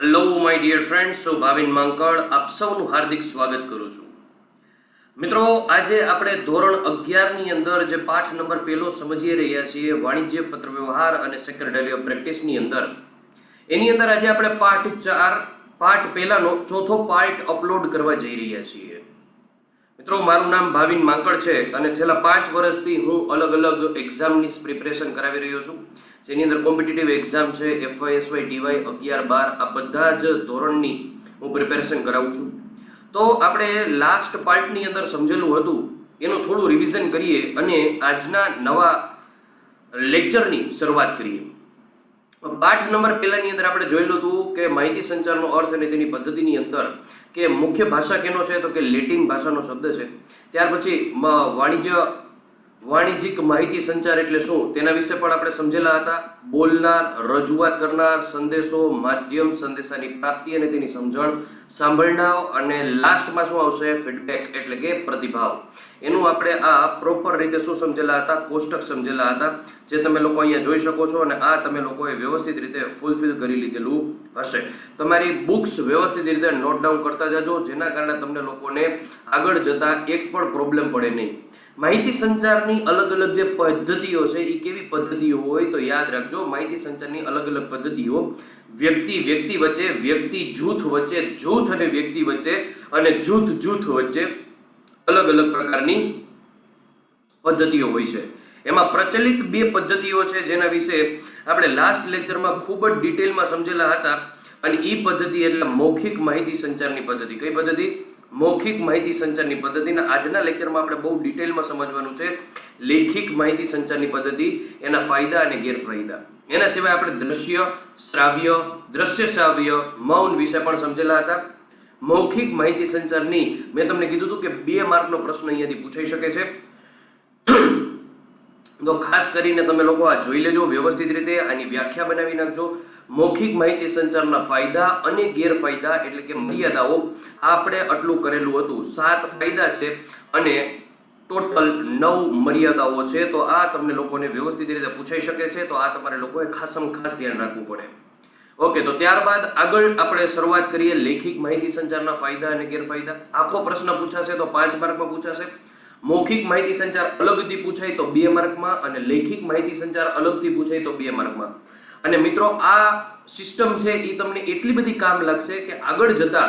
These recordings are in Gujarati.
હેલો માય ડિયર ફ્રેન્ડ્સ, હું ભાવિન માંકડ આપ સૌનું હાર્દિક સ્વાગત કરું છું. મિત્રો, આજે આપણે ધોરણ 11 ની અંદર જે પાઠ નંબર 1 સમજી રહ્યા છીએ, વાણિજ્ય પત્રવ્યવહાર અને સેક્રેટરી ઓફ પ્રેક્ટિસની અંદર, એની અંદર આજે આપણે પાઠ 4 પાઠ પહેલાનો ચોથો પાર્ટ અપલોડ કરવા જઈ રહ્યા છીએ. મિત્રો, મારું નામ ભાવિન માંકડ છે અને છેલ્લા 5 વર્ષથી હું અલગ અલગ એક્ઝામની પ્રિપરેશન કરાવી રહ્યો છું. જેની અંદર કોમ્પિટિટિવ એક્ઝામ છે, FYSY, TY 11-12 આ બધા જ ધોરણની હું પ્રિપેરેશન કરાવું છું. તો આપણે લાસ્ટ પાર્ટની અંદર સમજેલું હતું એનું થોડું રિવિઝન કરીએ અને આજના નવા લેક્ચરની શરૂઆત કરીએ. પાઠ નંબર 1 ની અંદર આપણે જોયેલું હતું કે માહિતી સંચારનો અર્થ અને તેની પદ્ધતિની અંદર કે મુખ્ય ભાષા કેનો છે તો કે લેટિન ભાષાનો શબ્દ છે. ત્યાર પછી વાણિજ્યિક માહિતી સંચાર એટલે શું તેના વિશે પણ આપણે સમજેલા હતા. બોલનાર, રજૂઆત કરનાર, સંદેશો, માધ્યમ, સંદેશાની પ્રાપ્તિ અને તેની સમજણ, સાંભળનાર અને લાસ્ટમાં શું આવશે ફીડબેક એટલે કે પ્રતિભાવ. એનું આપણે આ પ્રોપર રીતે શું સમજેલા હતા, કોષ્ટક સમજેલા હતા, જે તમે લોકો અહીંયા જોઈ શકો છો અને આ તમે લોકોએ વ્યવસ્થિત રીતે ફૂલફિલ કરી લીધેલું હશે. તમારી બુક્સ વ્યવસ્થિત રીતે નોટ ડાઉન કરતા જજો, જેના કારણે તમને લોકોને આગળ જતા એક પણ પ્રોબ્લેમ પડે નહીં. માહિતી સંચારની અલગ અલગ જે પદ્ધતિઓ છે એ કેવી પદ્ધતિઓ હોય તો યાદ રાખજો. માહિતી સંચારની અલગ અલગ પદ્ધતિઓ વ્યક્તિ વચ્ચે, વ્યક્તિ જૂથ વચ્ચે, જૂથ અને વ્યક્તિ વચ્ચે અને જૂથ વચ્ચે અલગ અલગ પ્રકારની પદ્ધતિઓ હોય છે. એમાં પ્રચલિત 2 પદ્ધતિઓ છે જેના વિશે આપણે લાસ્ટ લેક્ચરમાં ખૂબ જ ડિટેલમાં સમજેલા હતા અને એ પદ્ધતિ એટલે મૌખિક માહિતી સંચારની પદ્ધતિ. કઈ પદ્ધતિ? મૌખિક માહિતી સંચારની પદ્ધતિના આજના લેક્ચરમાં આપણે બહુ ડિટેલમાં સમજવાનું છે લેખિક માહિતી સંચારની પદ્ધતિ, એના ફાયદા અને ગેરફાયદા. એના સિવાય આપણે દ્રશ્ય શ્રાવ્ય, મૌન વિશે પણ સમજેલા હતા. મૌખિક માહિતી સંચારની મેં તમને કીધું હતું કે 2 માર્કનો પ્રશ્ન અહીંયાથી પૂછાઈ શકે છે. તો ખાસ કરીને તમે લોકો આ જોઈ લેજો વ્યવસ્થિત રીતે, આની વ્યાખ્યા બનાવી નાખજો. મૌખિક માહિતી સંચારના ફાયદા અને ગેરફાયદા એટલે કે મર્યાદાઓ આપણે આટલું કરેલું હતું. 7 ફાયદા છે અને ટોટલ 9 મર્યાદાઓ છે. તો આ તમને લોકોને વ્યવસ્થિત રીતે પૂછાઈ શકે છે, તો આ તમારે લોકોએ ખાસ ધ્યાન રાખવું પડે. ઓકે, તો ત્યારબાદ આગળ આપણે શરૂઆત કરીએ લેખિક માહિતી સંચારના ફાયદા અને ગેરફાયદા. આખો પ્રશ્ન પૂછાશે તો 5 માર્કમાં પૂછાશે. મૌખિક માહિતી સંચાર અલગથી પૂછાય તો 2 માર્કમાં અને લેખિક માહિતી સંચાર અલગથી પૂછાય તો 2 માર્કમાં. અને મિત્રો, આ સિસ્ટમ છે એ તમને એટલી બધી કામ લાગશે કે આગળ જતા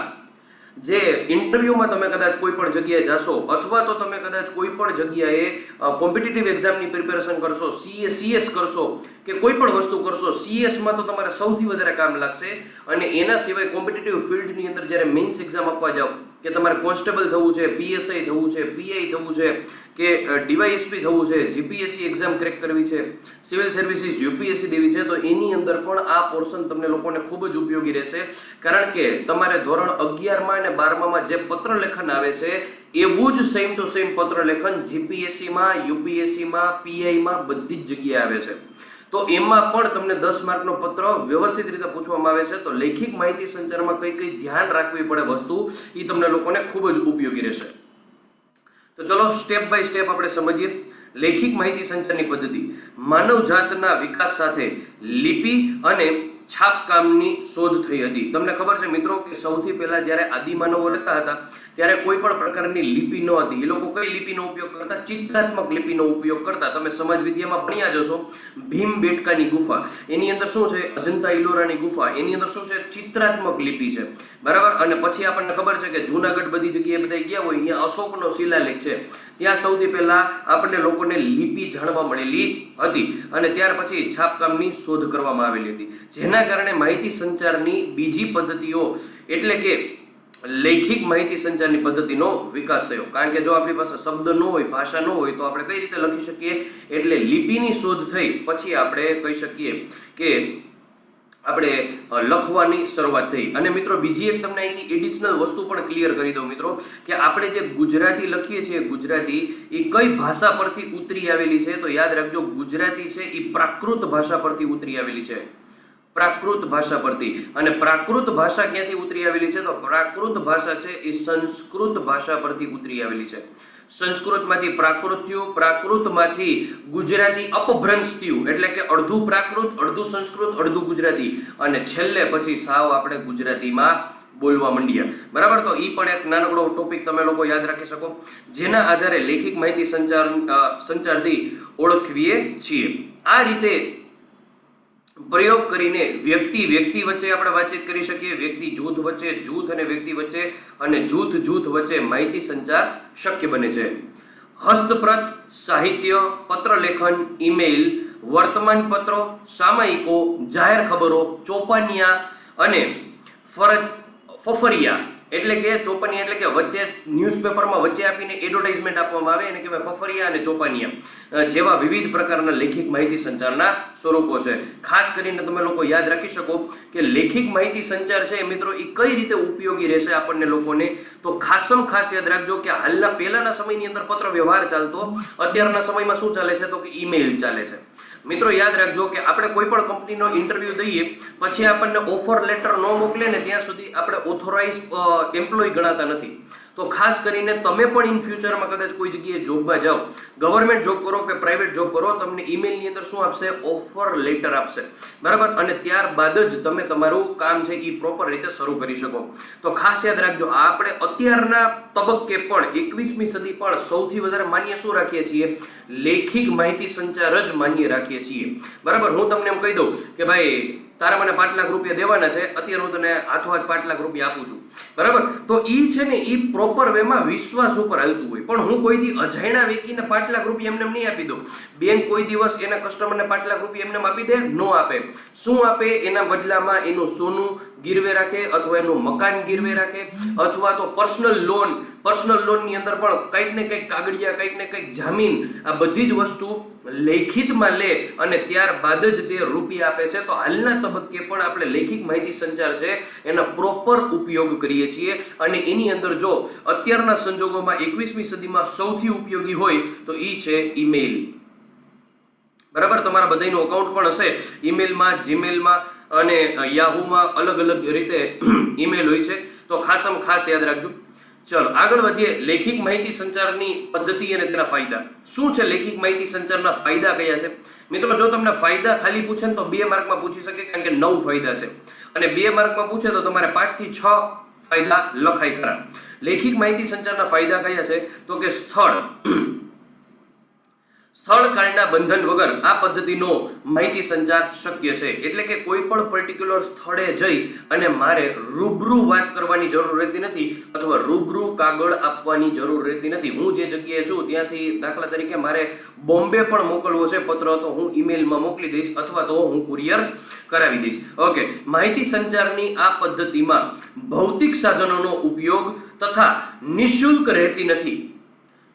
જે ઇન્ટરવ્યુમાં તમે કદાચ કોઈ પણ જગ્યાએ જાશો અથવા તો તમે કદાચ કોઈ પણ જગ્યાએ કોમ્પિટિટિવ એક્ઝામની પ્રિપેરેશન કરશો, CS કરશો કે કોઈ પણ વસ્તુ કરશો, CS માં તો તમારે સૌથી વધારે કામ લાગશે. અને એના સિવાય કોમ્પિટિટિવ ફિલ્ડની અંદર જ્યારે મેઇન્સ એક્ઝામ આપવા જાઓ કે તમારે કોન્સ્ટેબલ થવું છે, PSI થવું છે, PI થવું છે કે DYSP થવું છે, GPSC એક્ઝામ ક્રેક કરવી છે, સિવિલ સર્વિસીસ UPSC દેવી છે, તો એની અંદર પણ આ પોર્શન તમને લોકોને ખૂબ જ ઉપયોગી રહેશે. કારણ કે તમારે ધોરણ 11માં અને 12માં જે પત્ર લેખન આવે છે એવું જ સેમ ટુ સેમ પત્ર લેખન GPSCમાં, UPSCમાં, PIમાં બધી જ જગ્યાએ આવે છે. તો એમાં પણ તમને 10 માર્કનો પત્ર વ્યવસ્થિત રીતે પૂછવામાં આવે છે. તો લેખિક માહિતી સંચારમાં કઈ ધ્યાન રાખવી પડે વસ્તુ એ તમને લોકોને ખૂબ જ ઉપયોગી રહેશે. તો ચલો સ્ટેપ બાય સ્ટેપ આપણે સમજીએ. લેખિક માહિતી સંચારની પદ્ધતિ માનવ જાતના વિકાસ સાથે લિપિ અને છાપકામની શોધ થઈ હતી. તમને ખબર છે મિત્રો કે સૌથી પહેલા જ્યારે આદિમાનવો રહેતા હતા ત્યારે કોઈ પણ પ્રકારની લિપિ ન હતી. એ લોકો કઈ લિપિનો ઉપયોગ કરતા? ચિત્રાત્મક લિપિનો ઉપયોગ કરતા. તમે સમાજ વિદ્યામાં ભણ્યા જશો ભીમબેટકાની ગુફા, એની અંદર શું છે? અજંતા ઇલોરાની ગુફા, એની અંદર શું છે? ચિત્રાત્મક લિપિ છે, બરાબર. અને પછી આપણને ખબર છે કે જૂનાગઢ બધી જગ્યાએ બધા ગયા હોય, અહીંયા અશોકનો શિલાલેખ છે, ત્યાં સૌથી પહેલા આપણને લોકોને લિપિ જાણવા મળેલી હતી અને ત્યાર પછી છાપકામની શોધ કરવામાં આવેલી હતી. જેના કારણે માહિતી સંચારની બીજી પદ્ધતિઓ એટલે કે લેખિક માહિતી સંચારની પદ્ધતિનો વિકાસ થયો. કારણ કે જો આપણી પાસે શબ્દ ન હોય, ભાષા ન હોય તો આપણે કઈ રીતે લખી શકીએ? એટલે લિપિની શોધ થઈ પછી આપણે કહી શકીએ કે આપણે લખવાની શરૂઆત થઈ. અને મિત્રો, બીજી એક તમને અહીંથી એડિશનલ વસ્તુ પણ ક્લિયર કરી દઉં મિત્રો કે આપણે જે ગુજરાતી લખીએ છીએ, ગુજરાતી એ કઈ ભાષા પરથી ઉતરી આવેલી છે? તો યાદ રાખજો, ગુજરાતી છે એ પ્રાકૃત ભાષા પરથી ઉતરી આવેલી છે. પ્રાકૃત ભાષા પરથી. અને પ્રાકૃત ભાષા ક્યાંથી ઉતરી આવેલી છે? તો પ્રાકૃત ભાષા છે એ સંસ્કૃત ભાષા પરથી ઉતરી આવેલી છે. સંસ્કૃતમાંથી પ્રાકૃત થયું, પ્રાકૃતમાંથી ગુજરાતી અપભ્રંશ થયું, એટલે કે અડધું પ્રાકૃત, અડધું સંસ્કૃત, અડધું ગુજરાતી, અને છેલ્લે પછી સાવ આપણે ગુજરાતીમાં બોલવા માંડ્યા. બરાબર, તો ઈ પણ એક નાનકડો ટોપિક તમે લોકો યાદ રાખી શકો, જેના આધારે લેખિત માહિતી સંચારથી ઓળખવીએ છીએ. આ રીતે પ્રયોગ કરીને વ્યક્તિ વચ્ચે આપણે વાતચીત કરી શકીએ, વ્યક્તિ જૂથ વચ્ચે, જૂથ અને વ્યક્તિ વચ્ચે, અને જૂથ વચ્ચે માહિતી સંચાર શક્ય બને છે. હસ્તપ્રત, સાહિત્ય, પત્રલેખન, ઈમેલ, વર્તમાન પત્રો, સામયિકો, જાહેર ખબરો, ચોપાનિયા અને ફફરિયા, એટલે કે ચોપાનિયા એટલે કે વચ્ચે ન્યૂઝપેપરમાં વચ્ચે આપીને એડવર્ટાઇઝમેન્ટ આપવામાં આવે, એને કહેવાય ફફરિયા અને ચોપાનિયા જેવા વિવિધ પ્રકારના લેખિત માહિતી સંચારના સ્વરૂપો છે. ખાસ કરીને તમે લોકો યાદ રાખી શકો કે લેખિત માહિતી સંચાર છે મિત્રો, એ કઈ રીતે ઉપયોગી રહેશે આપણને લોકોને, તો ખાસમ ખાસ યાદ રાખજો કે હાલના પહેલાના સમયની અંદર પત્ર વ્યવહાર ચાલતો, અત્યારના સમયમાં શું ચાલે છે તો કે ઈમેલ ચાલે છે. મિત્રો યાદ રાખજો કે આપણે કોઈ પણ કંપનીનો ઇન્ટરવ્યુ દઈએ પછી આપણને ઓફર લેટર ન મોકલે ને ત્યાં સુધી આપણે ઓથોરાઇઝ એમ્પ્લોય ગણાતા નથી. તો ખાસ કરીને તમે પણ ઇન ફ્યુચરમાં કદાચ કોઈ જગ્યાએ જોબમાં જાઓ, ગવર્મેન્ટ જોબ કરો કે પ્રાઇવેટ જોબ કરો, તમને ઈમેલની અંદર શું આપશે? ઓફર લેટર આપશે. બરાબર, અને ત્યારબાદ જ તમે તમારું કામ છે એ પ્રોપર રીતે શરૂ કરી શકો. તો ખાસ યાદ રાખજો, આપણે અત્યારના તબક્કે પણ 21મી સદી પણ સૌથી વધારે માન્ય શું રાખીએ છીએ? લેખિત માહિતી સંચાર જ માન્ય રાખીએ છીએ. બરાબર, હું તમને એમ કહી દઉં કે ભાઈ તારે મને 5 લાખ રૂપિયા દેવાના છે, અત્યારે હું તને હાથોહાથ 5 લાખ રૂપિયા આપું છું. બરાબર, તો ઈ છે ને ઈ પ્રોપર વેમાં વિશ્વાસ ઉપર હાલતું હોય. પણ હું કોઈ દી અજાણ્યા વ્યક્તિને 5 લાખ રૂપિયા એમને નહીં આપી દઉં. બેંક કોઈ દિવસ એના કસ્ટમરને 5 લાખ રૂપિયા એમને આપી દે? નો આપે. શું આપે? એના બદલામાં એનું સોનું ગીરવે રાખે, અથવા એનું મકાન ગીરવે રાખે, અથવા તો પર્સનલ લોનની અંદર પણ કંઈક ને કંઈક કાગળિયા, કંઈક ને કંઈક જામીન, આ બધી જ વસ્તુ લેખિતમાં લે અને ત્યારબાદ જ તે રૂપિયા આપે છે. તો હાલના તબક્કે પણ આપણે લેખિત માહિતી સંચાર છે એનો પ્રોપર ઉપયોગ કરીએ છીએ, અને એની અંદર જો અત્યારના સંજોગોમાં 21મી સદીમાં સૌથી ઉપયોગી હોય તો ઈ છે ઈમેલ. બરાબર, તમારા બધાનું અકાઉન્ટ પણ હશે ઈમેલમાં, જીમેલમાં અને યાહૂમાં, અલગ અલગ રીતે ઈમેલ હોય છે. તો ખાસ યાદ રાખજો. ચલો આગળ વધીએ. લેખિત માહિતી સંચારની પદ્ધતિ અને તેના ફાયદા શું છે? લેખિત માહિતી સંચારના ફાયદા કયા છે? મિત્રો જો તમને ફાયદા ખાલી પૂછે ને તો 2 માર્કમાં પૂછી શકે, કારણ કે 9 ફાયદા છે, અને 2 માર્કમાં પૂછે તો તમારે 5 થી 6 ફાયદા લખાય ખરા. લેખિત માહિતી સંચારના ફાયદા કયા છે? તો કે સ્થળ કાળના બંધન વગર આ પદ્ધતિનો માહિતી સંચાર શક્ય છે. એટલે કે કોઈ પણ પર્ટિક્યુલર સ્થળે જઈ અને મારે રૂબરૂ વાત કરવાની જરૂર રહેતી નથી, અથવા રૂબરૂ કાગળ આપવાની જરૂર રહેતી નથી. હું જે જગ્યાએ છું ત્યાંથી દાખલા તરીકે મારે બોમ્બે પણ મોકલવો છે પત્ર, તો હું ઈમેલમાં મોકલી દઈશ, અથવા તો હું કુરિયર કરાવી દઈશ. ઓકે, માહિતી સંચારની આ પદ્ધતિમાં ભૌતિક સાધનોનો ઉપયોગ તથા નિઃશુલ્ક રહેતી નથી,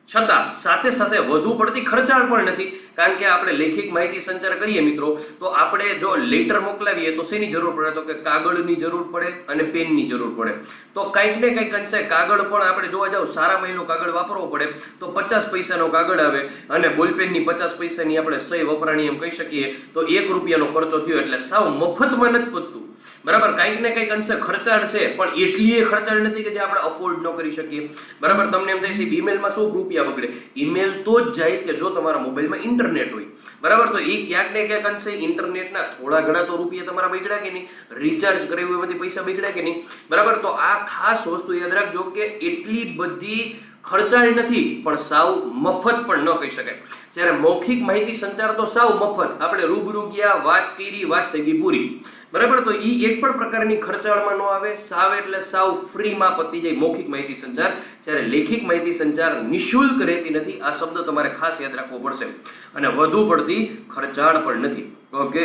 છતાં સાથે સાથે વધુ પડતી ખર્ચાળ પણ નથી. કારણ કે આપણે લેખિત માહિતી સંચાર કરીએ મિત્રો, તો આપણે જો લેટર મોકલાવીએ તો શેની જરૂર પડે? તો કે કાગળની જરૂર પડે અને પેનની જરૂર પડે. તો કંઈક ને કંઈક અંશે કાગળ પણ આપણે જોવા જાવ, સારા મહિનો કાગળ વાપરવો પડે તો 50 પૈસાનો કાગળ આવે, અને બોલપેનની 50 પૈસાની આપણે સહી વપરાણી એમ કહી શકીએ, તો 1 રૂપિયાનો ખર્ચો થયો. એટલે સાવ મફતમાં નથી પતતું. બરાબર, કંઈક ને કંઈક અંશે ખર્ચાળ છે, પણ એટલી ખર્ચાળ નથી કે જે આપણે અફોર્ડ ન કરી શકીએ. બરાબર, તમને એમ થાય છે ઈમેલમાં શું રૂપિયા બગડે? ઈમેલ તો જ જાય કે જો તમારા મોબાઈલમાં ઇન્ટરનેટ હોય. બરાબર, તો એ ક્યાંક ને ક્યાંક અંશે ઇન્ટરનેટના થોડા ઘણા તો રૂપિયા તમારા બગડ્યા કે નહીં? રિચાર્જ કરાવ્યું એમાંથી પૈસા બગડ્યા કે નહીં? બરાબર, તો આ ખાસ વસ્તુ યાદ રાખજો કે એટલી બધી ખર્ચાળ નથી, પણ સાવ મફત પણ ન કહી શકાય. જ્યારે મૌખિક માહિતી સંચાર તો સાવ મફત, આપણે રૂબરૂ ગયા, વાત કરી, વાત થઈ ગઈ, પૂરી. બરાબર, તો ઈ એક પણ પ્રકારની ખર્ચાળમાં ન આવે, સાવ એટલે સાવ ફ્રીમાં પતી જાય મૌખિક માહિતી સંચાર. જ્યારે લેખિત માહિતી સંચાર નિઃશુલ્ક રહેતી નથી. આ શબ્દ તમારે ખાસ યાદ રાખવો પડશે, અને વધુ પડતી ખર્ચાળ પણ નથી. ઓકે,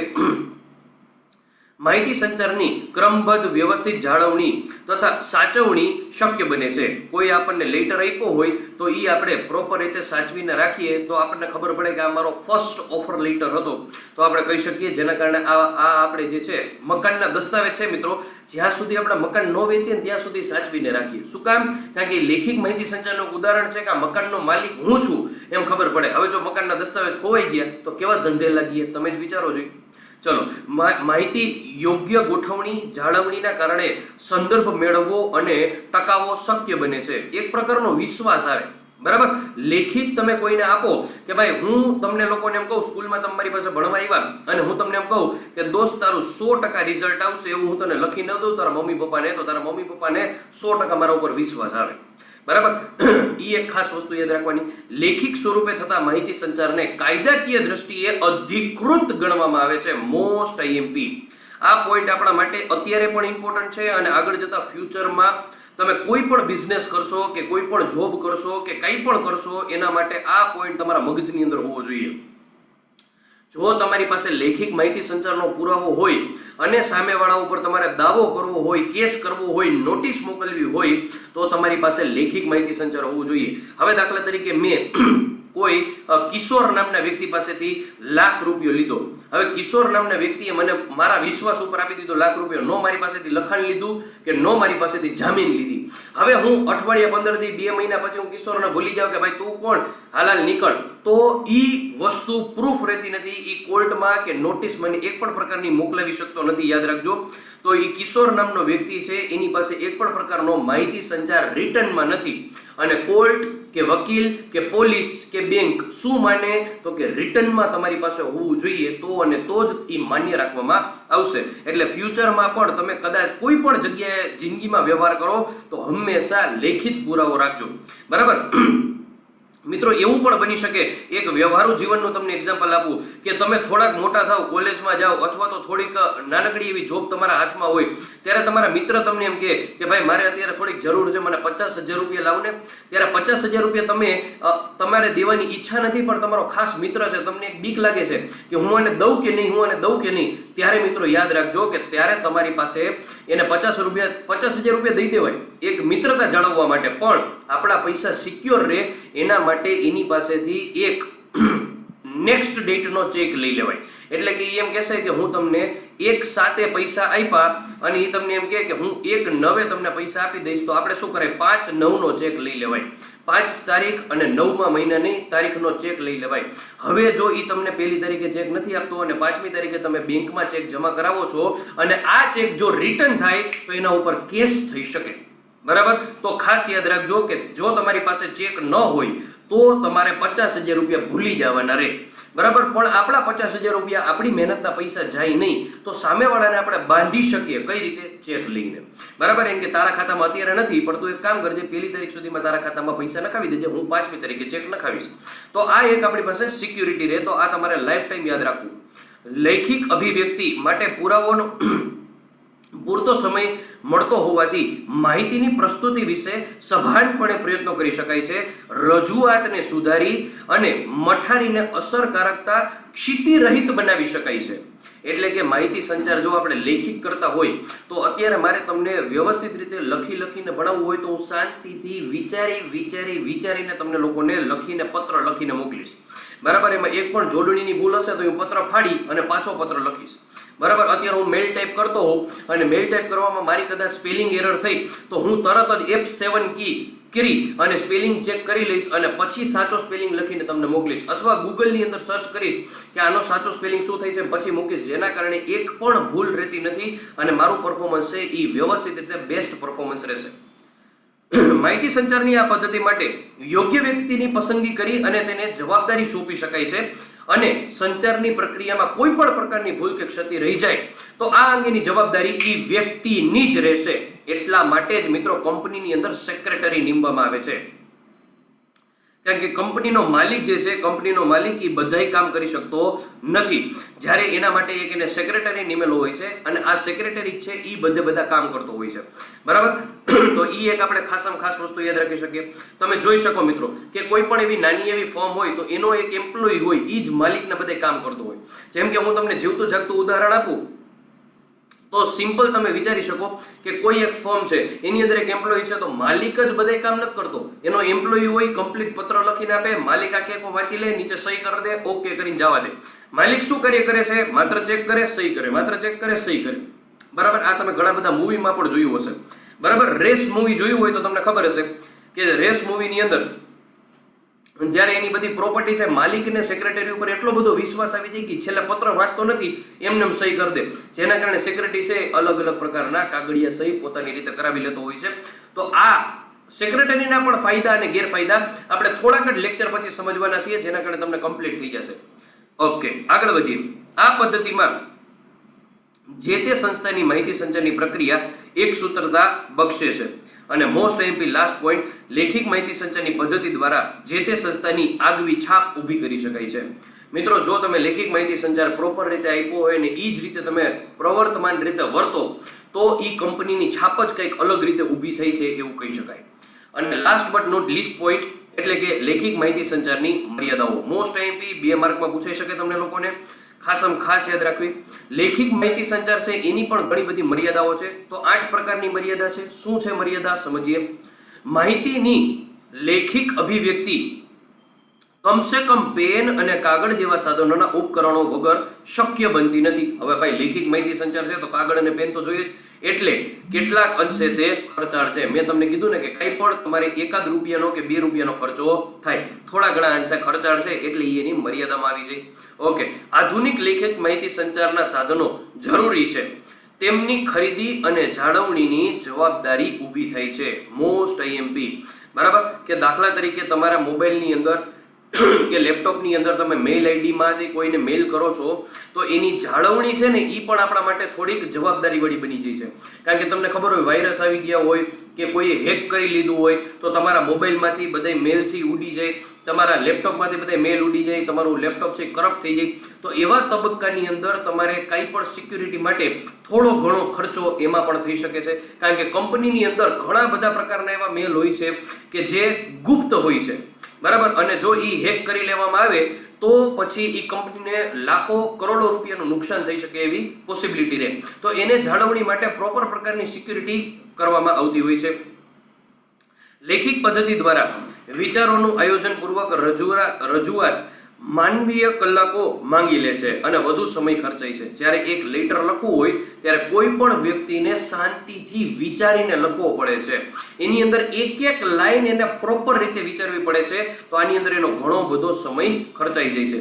માહિતી સંચારની ક્રમબદ્ધ વ્યવસ્થિત જાળવણી તથા સાચવણી શક્ય બને છે. કોઈ આપણને લેટર આપ્યો હોય તો એ આપણે પ્રોપર રીતે સાચવીને રાખીએ તો આપણને ખબર પડે કે આ મારો ફર્સ્ટ ઓફર લેટર હતો, તો આપણે કહી શકીએ. જેના કારણે આ આપણે જે છે મકાનના દસ્તાવેજ છે મિત્રો, જ્યાં સુધી આપણે મકાન ન વેચીએ ત્યાં સુધી સાચવીને રાખીએ. શું કામ? કારણ કે લેખિત માહિતી સંચારનું ઉદાહરણ છે કે આ મકાનનો માલિક હું છું એમ ખબર પડે. હવે જો મકાનના દસ્તાવેજ ખોવાઈ ગયા તો કેવા ધંધે લાગીએ, તમે જ વિચારો જોઈએ. ચલો, માહિતી યોગ્ય ગોઠવણી જાળવણીના કારણે સંદર્ભ મેળવવો અને ટકાવવો શક્ય બને છે. એક પ્રકારનો વિશ્વાસ આવે બરાબર. લેખિત તમે કોઈને આપો કે ભાઈ હું તમને લોકોને એમ કહું, સ્કૂલમાં તમે મારી પાસે ભણવા આવ્યા અને હું તમને એમ કહું કે દોસ્ત તારું 100% રિઝલ્ટ આવશે એવું હું તને લખી ન દઉં તારા મમ્મી પપ્પાને, તો તારા મમ્મી પપ્પાને 100% મારા ઉપર વિશ્વાસ આવે. બરાબર. એ એક ખાસ વસ્તુ યાદ રાખવાની. લેખિત સ્વરૂપે થતા માહિતી સંચારને કાયદાકીય દ્રષ્ટિએ અધિકૃત ગણવામાં આવે છે. Most IMP. આ પોઈન્ટ આપણા માટે અત્યારે પણ ઇમ્પોર્ટન્ટ છે અને આગળ જતા ફ્યુચરમાં તમે કોઈ પણ બિઝનેસ કરશો કે કોઈ પણ જોબ કરશો કે કંઈ પણ કરશો એના માટે આ પોઈન્ટ તમારા મગજની અંદર હોવો જોઈએ. જો તમારી પાસે લેખિત માહિતી સંચારનો પુરાવો હોય અને સામેવાળા ઉપર તમારે દાવો કરવો હોય, કેસ કરવો હોય, નોટિસ મોકલવી હોય તો તમારી પાસે લેખિત માહિતી સંચાર હોવું જોઈએ. હવે દાખલા તરીકે મેં કોઈ કિશોર નામના વ્યક્તિ પાસેથી ₹1,00,000 લીધો. હવે કિશોર નામના વ્યક્તિએ મને મારા વિશ્વાસ ઉપર આપી દીધો ₹1,00,000. નો મારી પાસેથી લખાણ લીધું કે નો મારી પાસેથી જામીન લીધી. હવે હું અઠવાડિયા 15 દી 2 મહિના પછી હું કિશોરને ભૂલી જાઉં કે ભાઈ તું કોણ, હાલ નીકળ, તો ઈ વસ્તુ પ્રૂફ રહેતી નથી. ઈ કોર્ટમાં કે નોટિસ મને એક પણ પ્રકારની મોકલાવી શકતો નથી. યાદ રાખજો. તો ઈ કિશોર નામનો વ્યક્તિ છે, એની પાસે એક પણ પ્રકારનો માહિતી સંચાર રિટર્નમાં નથી. અને કોર્ટ કે વકીલ કે પોલીસ કે બેંક શું માને તો કે રિટર્નમાં તમારી પાસે હોવું જોઈએ, તો અને તો જ એ માન્ય રાખવામાં આવશે. એટલે ફ્યુચરમાં પણ તમે કદાચ કોઈ પણ જગ્યાએ જિંદગીમાં વ્યવહાર કરો તો હંમેશા લેખિત પુરાવો રાખજો. બરાબર. મિત્રો એવું પણ બની શકે, એક વ્યવહારુ જીવનનું તમને એક્ઝામ્પલ આપું કે તમે થોડાક મોટા થાવ, કોલેજમાં જાઓ અથવા તો થોડીક નાનકડી એવી જોબ તમારા હાથમાં હોય, ત્યારે તમારા મિત્ર તમને એમ કે ભાઈ મારે અત્યારે થોડીક જરૂર છે, મને ₹50,000 લાવ ને. ત્યારે ₹50,000 તમે તમારે દેવાની ઈચ્છા નથી, પણ તમારો ખાસ મિત્ર છે, તમને એક બીક લાગે છે કે હું આને દઉં કે નહીં, હું આને દઉં કે નહીં. ત્યારે મિત્રો યાદ રાખજો કે ત્યારે તમારી પાસે એને ₹50,000 દઈ દેવાય એક મિત્રતા જાળવવા માટે, પણ આપણા પૈસા સિક્યોર રહે એના માટે એની પાસેથી એક નેક્સ્ટ ડેટ નો ચેક લઈ લેવાય. એટલે કે એમ કહેશે કે હું તમને 1/7 પૈસા આપ્યા અને એ તમને એમ કે હું 1/9 તમને પૈસા આપી દઈશ, તો આપણે શું કરાય, 5/9 નો ચેક લઈ લેવાય. 5 તારીખ અને 9મા મહિનાની તારીખનો ચેક લઈ લેવાય. હવે જો એ તમને 1લી તારીખે ચેક નથી આપતો અને 5મી તારીખે તમે બેંકમાં ચેક જમા કરાવો છો અને આ ચેક જો રિટર્ન થાય તો એના ઉપર કેસ થઈ શકે. બરાબર. તો ખાસ યાદ રાખજો કે જો તમારી પાસે ચેક ન હોય તો તમારે ₹50,000 ભૂલી જવાના રહે. બરાબર. પણ આપણા ₹50,000 આપણી મહેનતના પૈસા જાય નહીં, તો સામેવાળાને આપણે બાંધી શકીએ કઈ રીતે, ચેક લઈને. બરાબર. એમ કે તારા ખાતામાં અત્યારે નથી, પણ તું એક કામ કરજે, 1લી તારીખ સુધીમાં તારા ખાતામાં પૈસા નખાવી દેજે, હું 5મી તારીખે ચેક નખાવીશ. તો આ એક આપણી પાસે સિક્યુરિટી રહે. તો આ તમારે લાઈફ ટાઈમ યાદ રાખવું. લેખિત અભિવ્યક્તિ માટે પુરાવાનો પૂરતો સમય મળતો હોવાથી માહિતીની પ્રસ્તુતિ વિશે સભાનપણે પ્રયત્નો કરી શકાય છે. રજૂઆતને સુધારી અને મઠારીને અસરકારકતા ક્ષિતિરહિત બનાવી શકાય છે. એટલે કે માહિતી સંચાર જો આપણે લેખિત કરતા હોય તો અત્યારે મારે તમને વ્યવસ્થિત રીતે લખીને ભણાવવું હોય તો હું શાંતિથી વિચારીને તમને લોકોને લખીને પત્ર લખીને મોકલીશ. બરાબર. એમાં એક પણ જોડણીની ભૂલ હશે તો હું પત્ર ફાડી અને પાછો પત્ર લખીશ. બરાબર. અત્યારે હું મેલ ટાઈપ કરતો હોઉં અને મેલ ટાઈપ કરવામાં મારી કદાચ સ્પેલિંગ એરર થઈ તો હું તરત જ F7 કી કરી અને સ્પેલિંગ ચેક કરી લઈશ અને પછી સાચો સ્પેલિંગ લખીને તમને મોકલીશ, અથવા ગૂગલની અંદર સર્ચ કરીશ કે આનો સાચો સ્પેલિંગ શું થાય છે, પછી મૂકીશ. જેના કારણે એક પણ ભૂલ રહેતી નથી અને મારું પરફોર્મન્સ છે એ વ્યવસ્થિત રીતે બેસ્ટ પરફોર્મન્સ રહેશે. માહિતી સંચારની આ પદ્ધતિ માટે યોગ્ય વ્યક્તિની પસંદગી કરી અને તેને જવાબદારી સોંપી શકાય છે અને સંચારની પ્રક્રિયામાં કોઈ પણ પ્રકારની ભૂલ કે ક્ષતિ રહી જાય તો આ અંગેની જવાબદારી એ વ્યક્તિની જ રહેશે. એટલા માટે જ મિત્રો કંપનીની અંદર સેક્રેટરી નીમવામાં આવે છે. કારણ કે કંપનીનો માલિક જે છે, કંપનીનો માલિક એ બધાય કામ કરી શકતો નથી. જ્યારે એના માટે એક એને સેક્રેટરી નિમેલો હોય છે અને આ સેક્રેટરી છે એ બધા કામ કરતો હોય છે. બરાબર. તો એ એક આપણે ખાસમાં ખાસ વસ્તુ યાદ રાખી શકીએ. તમે જોઈ શકો મિત્રો કે કોઈ પણ એવી નાની એવી ફોર્મ હોય તો એનો એક એમ્પ્લોય હોય, એ જ માલિકના બધા કામ કરતો હોય. જેમ કે હું તમને જીવતું જાગતું ઉદાહરણ આપું તો સિમ્પલ તમે વિચારી શકો કે કોઈ એક ફોર્મ છે, એની અંદર એક એમ્પ્લોય છે, તો માલિક જ બધા કામ નથી કરતો. એનો એમ્પ્લોય હોય, કમ્પ્લીટ પત્ર લખીને આપે, માલિક આખે વાંચી લે, નીચે સહી કરી દે, ઓકે કરીને જવા દે. માલિક શું કરે છે, માત્ર ચેક કરે, સહી કરે, માત્ર ચેક કરે, સહી કરે. બરાબર. આ તમે ઘણા બધા મૂવીમાં પણ જોયું હશે. બરાબર. રેસ મૂવી જોયું હોય તો તમને ખબર હશે કે રેસ મૂવીની અંદર જ્યારે એની બધી પ્રોપર્ટી છે, માલિકને સેક્રેટરી ઉપર એટલો બધો વિશ્વાસ આવી જાય કે છેલ્લે પત્ર વાંચતો નથી, એમને સહી કરી દે. જેના કારણે સેક્રેટરી છે અલગ અલગ પ્રકારના કાગળિયા સહી પોતાની રીતે કરાવી લેતો હોય છે. તો આ સેક્રેટરીના પણ ફાયદા અને ગેરફાયદા આપણે થોડાક જ લેક્ચર પછી સમજવાના છીએ, જેના કારણે તમને કમ્પ્લીટ થઈ જશે. ઓકે, આગળ વધીએ. આ પદ્ધતિમાં જે તે સંસ્થાની માહિતી સંચારની પ્રક્રિયા એક સૂત્રતા બક્ષે છે. અને મોસ્ટ એમ્પી લાસ્ટ પોઈન્ટ, લેખિત માહિતી સંચારની પદ્ધતિ દ્વારા જે તે સંસ્થાની આગવી છાપ ઊભી કરી શકાય છે. મિત્રો, જો તમે લેખિત માહિતી સંચાર પ્રોપર રીતે આપ્યો હોય ને એ જ રીતે તમે પ્રવર્તમાન રીતે વર્તો તો એ કંપનીની છાપ જ કંઈક અલગ રીતે ઊભી થઈ છે એવું કહી શકાય. અને last but not least point એટલે કે લેખિત માહિતી સંચારની મર્યાદાઓ. મોસ્ટ આઈએમપી 2 માર્કમાં પૂછાઈ શકે તમને લોકોને, ખાસ યાદ રાખવી. લેખિત માહિતી સંચાર છે એની પણ ઘણી બધી મર્યાદાઓ છે. તો 8 પ્રકારની મર્યાદા છે. શું છે મર્યાદા સમજીએ. માહિતીની લેખિત અભિવ્યક્તિ કમસે કમ પેન અને કાગળ જેવા સાધનોના ઉપકરણો વગર શક્ય બનતી નથી. હવે ભાઈ લેખિત માહિતી સંચાર છે તો કાગળ અને પેન તો જોઈએ જ, એટલે કેટલાક અંશે તે ખર્ચાળ છે. મેં તમને કીધું ને કે કંઈ પણ તમારે 1 રૂપિયાનો કે 2 રૂપિયાનો ખર્ચો થાય, થોડા ઘણા અંશે ખર્ચાળ છે એટલે એની મર્યાદામાં આવી જાય. ઓકે, આધુનિક લેખિત માહિતી સંચારના સાધનો જરૂરી છે, તેમની ખરીદી અને જાળવણીની જવાબદારી ઊભી થાય છે. મોસ્ટ આઈએમપી, બરાબર, કે દાખલા તરીકે તમારા મોબાઈલની અંદર કે લેપટોપની અંદર તમે મેલ આઈડી માંથી કોઈને મેલ કરો છો તો એની જાળવણી છે ને એ પણ આપણા માટે થોડીક જવાબદારી વાળી બની જાય છે. કારણ કે તમને ખબર હોય વાયરસ આવી ગયા હોય કે કોઈએ હેક કરી લીધું હોય તો તમારા મોબાઈલમાંથી બધા મેલ છે ઉડી જાય, તમારા લેપટોપમાંથી બધા મેલ ઉડી જાય, તમારું લેપટોપ છે કરપ્ટ થઈ જાય. તો એવા તબક્કાની અંદર તમારે કંઈ પણ સિક્યુરિટી માટે થોડો ઘણો ખર્ચો એમાં પણ થઈ શકે છે. કારણ કે કંપનીની અંદર ઘણા બધા પ્રકારના એવા મેલ હોય છે કે જે ગુપ્ત હોય છે, બરાબર, અને જો એ હેક કરી લેવામાં આવે તો પછી એ કંપનીને લાખો કરોડો રૂપિયાનું નુકસાન થઈ શકે એવી પોસિબિલિટી રહે. તો એને જાળવણી માટે પ્રોપર પ્રકારની સિક્યુરિટી કરવામાં આવતી હોય છે. લેખિત પદ્ધતિ દ્વારા વિચારોનું આયોજન પૂર્વક રજૂઆત માનવીય કલાકો માંગી લે છે અને વધુ સમય ખર્ચાય છે. જ્યારે એક લેટર લખવું હોય ત્યારે કોઈ પણ વ્યક્તિને શાંતિથી વિચારીને લખવો પડે છે. એની અંદર એક લાઈન એને પ્રોપર રીતે વિચારવી પડે છે. તો આની અંદર એનો ઘણો બધો સમય ખર્ચાઈ જાય છે.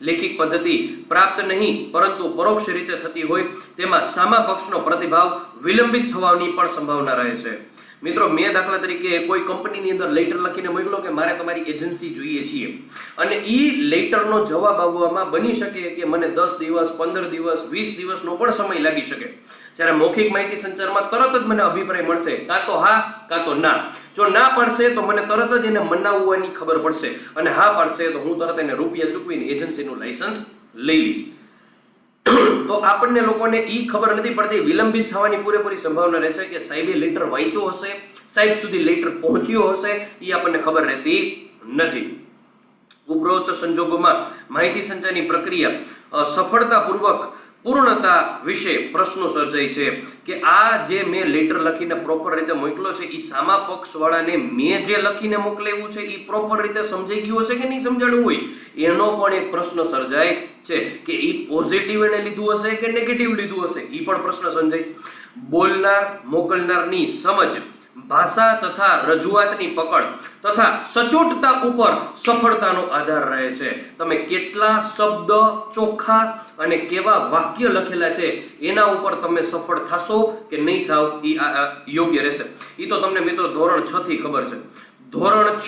લેખિત પદ્ધતિ પ્રાપ્ત નહીં પરંતુ પરોક્ષ રીતે થતી હોય તેમાં સામા પક્ષનો પ્રતિભાવ વિલંબિત થવાની પણ સંભાવના રહે છે. મિત્રો, મેં દાખલા તરીકે કોઈ કંપનીની અંદર લેટર લખીને મોકલો કે મારે તમારી એજન્સી જોઈએ છીએ, અને એ લેટરનો જવાબ આવવામાં બની શકે કે મને 10 દિવસ 15 દિવસ 20 દિવસનો પણ સમય લાગી શકે. જ્યારે મૌખિક માહિતી સંચારમાં તરત જ મને અભિપ્રાય મળશે, કાં તો હા કાં તો ના. જો ના પાડશે તો મને તરત જ એને મનાવવાની ખબર પડશે, અને હા પાડશે તો હું તરત એને રૂપિયા ચૂકવીને એજન્સીનું લાયસન્સ લઈ લઈશ. તો આપણને લોકોને ઈ ખબર નથી પડતી, વિલંબિત થવાની પૂરેપૂરી સંભાવના રહેશે કે સાહેબે લેટર વાંચ્યો હશે, સાહેબ સુધી લેટર પહોંચ્યો હશે, ઈ આપણને ખબર રહેતી નથી. ઉપરોક્ત સંજોગોમાં માહિતી સંચારની પ્રક્રિયા સફળતાપૂર્વક પૂર્ણતા વિશે પ્રશ્નો સર્જાય છે કે આ જે મેં લેટર લખીને પ્રોપર રીતે મોકલો છે એ સામા પક્ષ વાળાને મેં જે લખીને મોકલેવું છે એ પ્રોપર રીતે સમજાઈ ગયું હશે કે નહીં સમજાણું હોય, એનો પણ એક પ્રશ્ન સર્જાય છે કે એ પોઝિટિવ એને લીધું હશે કે નેગેટિવ લીધું હશે, એ પણ પ્રશ્ન સમજાય. બોલનાર મોકલનારની સમજ, ભાષા તથા રજૂઆતની પકડ તથા સચોટતા ઉપર સફળતાનો આધાર રહે છે. તમે કેટલા શબ્દ ચોખ્ખા અને કેવા વાક્ય લખેલા છે એના ઉપર તમે સફળ થશો કે નહીં થાવ એ યોગ્ય રહેશે. એ તો તમને મિત્રો ધોરણ 6 થી ખબર છે. ધોરણ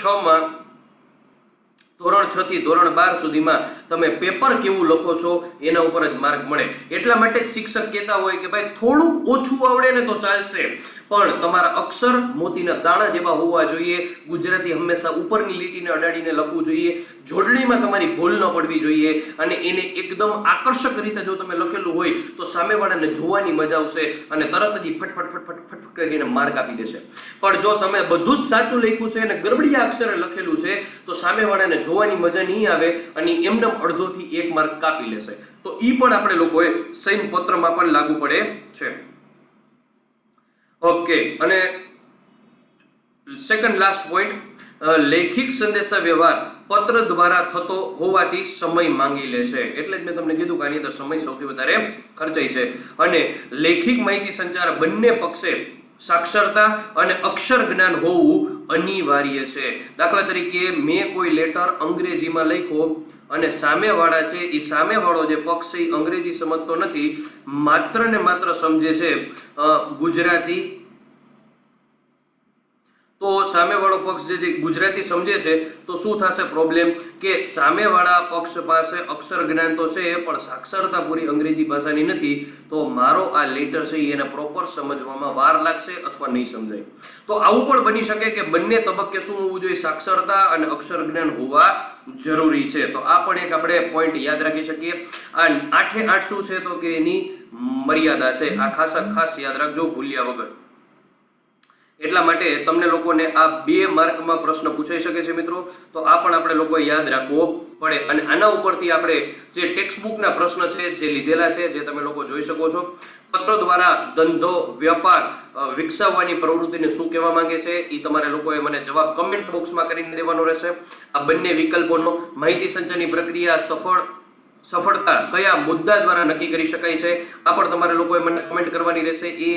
6 થી ધોરણ 12 સુધીમાં તમે પેપર કેવું લખો છો એના ઉપર જ માર્ક મળે. એટલા માટે જ શિક્ષક કહેતા હોય કે ભાઈ થોડુંક ઓછું આવડે ને તો ચાલશે, પણ તમારા અક્ષર મોતીના દાણા જેવા હોવા જોઈએ. ગુજરાતી હંમેશા ઉપરની લીટીને અડાડીને લખવું જોઈએ. જોડણીમાં તમારી ભૂલ ન પડવી જોઈએ, અને એને એકદમ આકર્ષક રીતે જો તમે લખેલું હોય તો સામેવાળાને જોવાની મજા આવશે અને તરત જ ફટફટ કરીને માર્ક આપી દેશે. પણ જો તમે બધું જ સાચું લખ્યું છે અને ગરબડિયા અક્ષરે લખેલું છે તો સામેવાળાને જોવાની મજા નહીં આવે અને એમને અડધોથી 1 માર્ક કાપી લેશે. તો ઈ પણ આપણે લોકોએ સેમ પત્રમાં પણ લાગુ પડે છે. ઓકે, અને સેકન્ડ લાસ્ટ પોઈન્ટ, લેખિત સંદેશા વ્યવહાર પત્ર દ્વારા થતો હોવાથી સમય માંગી લે છે. એટલે જ મેં તમને કીધું કે આની અંદર સમય સૌથી વધારે ખર્ચાય છે. અને લેખિત માહિતી સંચાર બંને પક્ષે સાક્ષરતા અને અક્ષર જ્ઞાન હોવું અનિવાર્ય છે. દાખલા તરીકે મેં કોઈ લેટર અંગ્રેજીમાં લખ્યો અને સામેવાળા છે એ સામેવાળો જે પક્ષ છે અંગ્રેજી સમજતો નથી, માત્ર ને માત્ર સમજે છે ગુજરાતી, તો સામેવાળો પક્ષ જે ગુજરાતી સમજે છે તો શું થશે પ્રોબ્લેમ કે સામેવાળા પક્ષ પાસે અક્ષર જ્ઞાન તો છે પણ સાક્ષરતા પૂરી અંગ્રેજી ભાષાની નથી, તો મારો આ લેટર છે એને પ્રોપર સમજવામાં વાર લાગશે અથવા નહીં સમજાય. તો આવું પણ બની શકે કે બંને તબક્કે શું હોવું જોઈએ, સાક્ષરતા અને અક્ષર જ્ઞાન હોવા જરૂરી છે. તો આ પણ એક આપણે પોઈન્ટ યાદ રાખી શકીએ. આ 8 એ 8 શું છે તો કે એની મર્યાદા છે. આ ખાસ યાદ રાખજો ભૂલ્યા વગર. એટલા માટે તમને લોકોને આ 2 માર્કમાં પ્રશ્ન પૂછાઈ શકે છે મિત્રો. તો આ પણ આપણે લોકોએ યાદ રાખવો પડે. અને આના ઉપરથી આપણે જે ટેક્સ્ટ બુકના પ્રશ્ન છે જે લીધેલા છે, જે તમે લોકો જોઈ શકો છો, પત્રો દ્વારા ધંધો વ્યાપાર વિકસાવવાની પ્રવૃત્તિને શું કહેવા માંગે છે એ તમારે લોકોએ મને જવાબ કમેન્ટ બોક્સમાં કરીને દેવાનો રહેશે. આ બંને વિકલ્પોનો માહિતી સંચારની પ્રક્રિયા સફળતા કયા મુદ્દા દ્વારા નક્કી કરી શકાય છે આ પણ તમારે લોકોએ મને કમેન્ટ કરવાની રહેશે. A,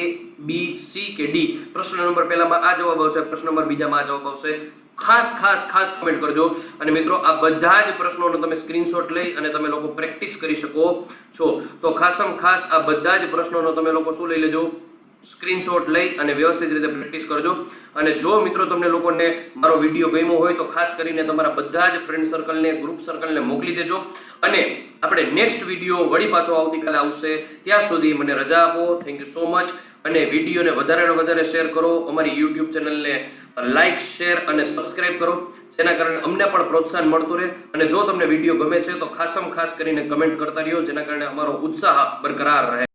B, C કે D. પ્રશ્ન નંબર પહેલામાં આ જવાબ આવશે, પ્રશ્ન નંબર બીજામાં આ જવાબ આવશે. ખાસ કમેન્ટ કરજો. અને મિત્રો આ બધા જ પ્રશ્નોનો તમે સ્ક્રીનશોટ લઈ અને તમે લોકો પ્રેક્ટિસ કરી શકો છો. તો ખાસ આ બધા જ પ્રશ્નોનો તમે લોકો શું લઈ લેજો, સ્ક્રીનશોટ લઈ અને વ્યવસ્થિત રીતે પ્રેક્ટિસ કરજો. અને જો મિત્રો તમને લોકોને મારો વિડીયો ગમ્યો હોય તો ખાસ કરીને તમારા બધા જ ફ્રેન્ડ સર્કલને, ગ્રુપ સર્કલને મોકલી દેજો. અને આપણે નેક્સ્ટ વિડીયો વળી પાછો આવતીકાલે આવશે. ત્યાં સુધી મને રજા આપો. Thank you so much. અને વિડીયોને વધારે શેર કરો. અમારી યુટ્યુબ ચેનલને લાઇક, શેર અને સબસ્ક્રાઇબ કરો, જેના કારણે અમને પણ પ્રોત્સાહન મળતું રહે. અને જો તમને વિડીયો ગમે છે તો ખાસ કરીને કમેન્ટ કરતા રહ્યો, જેના કારણે અમારો ઉત્સાહ બરકરાર રહે.